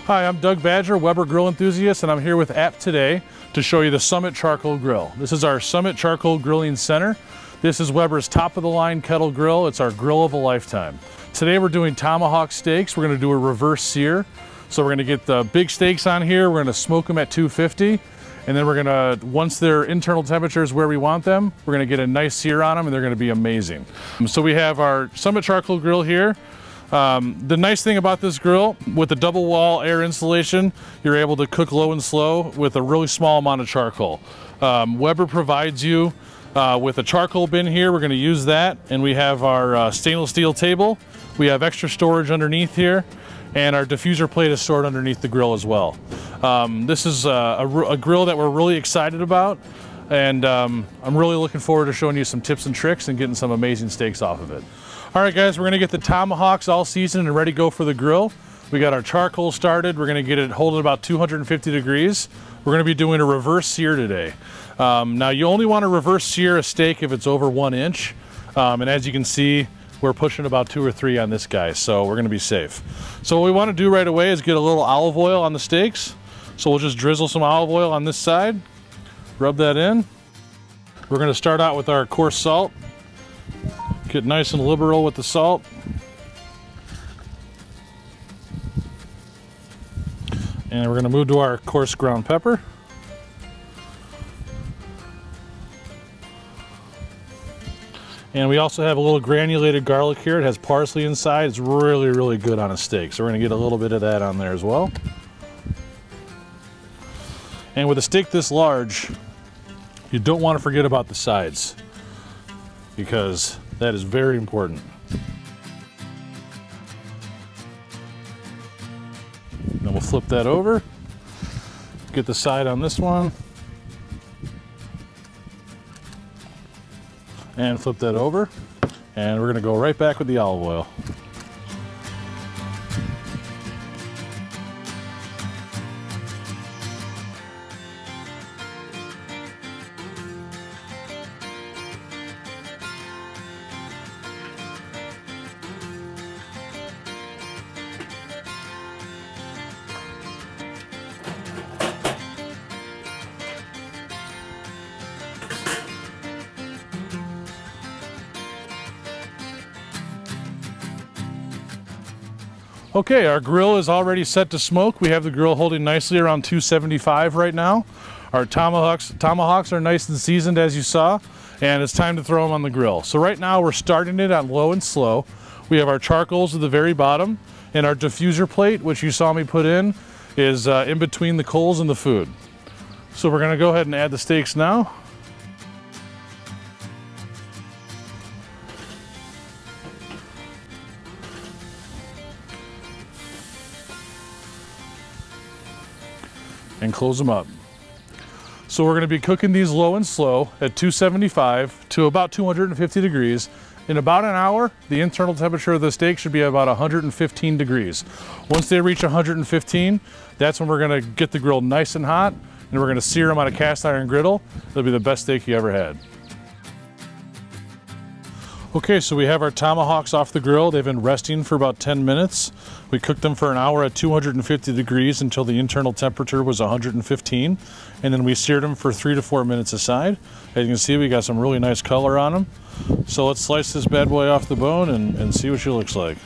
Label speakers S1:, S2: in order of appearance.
S1: Hi, I'm Doug Badger, Weber Grill Enthusiast, and I'm here with App today to show you the Summit Charcoal Grill. This is our Summit Charcoal Grilling Center. This is Weber's top-of-the-line kettle grill. It's our grill of a lifetime. Today we're doing tomahawk steaks. We're going to do a reverse sear. So we're going to get the big steaks on here. We're going to smoke them at 250. And then we're going to, once their internal temperature is where we want them, we're going to get a nice sear on them and they're going to be amazing. So we have our Summit Charcoal Grill here. The nice thing about this grill, with the double wall air insulation, you're able to cook low and slow with a really small amount of charcoal. Weber provides you with a charcoal bin here. We're going to use that, and we have our stainless steel table. We have extra storage underneath here, and our diffuser plate is stored underneath the grill as well. This is a grill that we're really excited about, and I'm really looking forward to showing you some tips and tricks and getting some amazing steaks off of it. All right, guys, we're going to get the tomahawks all seasoned and ready to go for the grill. We got our charcoal started. We're going to get it hold at about 250 degrees. We're going to be doing a reverse sear today. Now, you only want to reverse sear a steak if it's over 1 inch. And as you can see, we're pushing about 2 or 3 on this guy, so we're going to be safe. So what we want to do right away is get a little olive oil on the steaks. So we'll just drizzle some olive oil on this side, rub that in. We're going to start out with our coarse salt. Get nice and liberal with the salt. And we're going to move to our coarse ground pepper. And we also have a little granulated garlic here. It has parsley inside. It's really, really good on a steak. So we're going to get a little bit of that on there as well. And with a steak this large, you don't want to forget about the sides, because that is very important. Then we'll flip that over, get the side on this one, and flip that over, and we're going to go right back with the olive oil. Okay, our grill is already set to smoke. We have the grill holding nicely around 275 right now. Our tomahawks are nice and seasoned, as you saw, and it's time to throw them on the grill. So right now we're starting it on low and slow. We have our charcoals at the very bottom, and our diffuser plate, which you saw me put in, is in between the coals and the food. So we're going to go ahead and add the steaks now. And close them up. So we're going to be cooking these low and slow at 275 to about 250 degrees. In about an hour, the internal temperature of the steak should be about 115 degrees. Once they reach 115, that's when we're going to get the grill nice and hot, and we're going to sear them on a cast iron griddle. It'll be the best steak you ever had. Okay, so we have our tomahawks off the grill. They've been resting for about 10 minutes. We cooked them for an hour at 250 degrees until the internal temperature was 115. And then we seared them for 3 to 4 minutes aside. As you can see, we got some really nice color on them. So let's slice this bad boy off the bone and see what she looks like.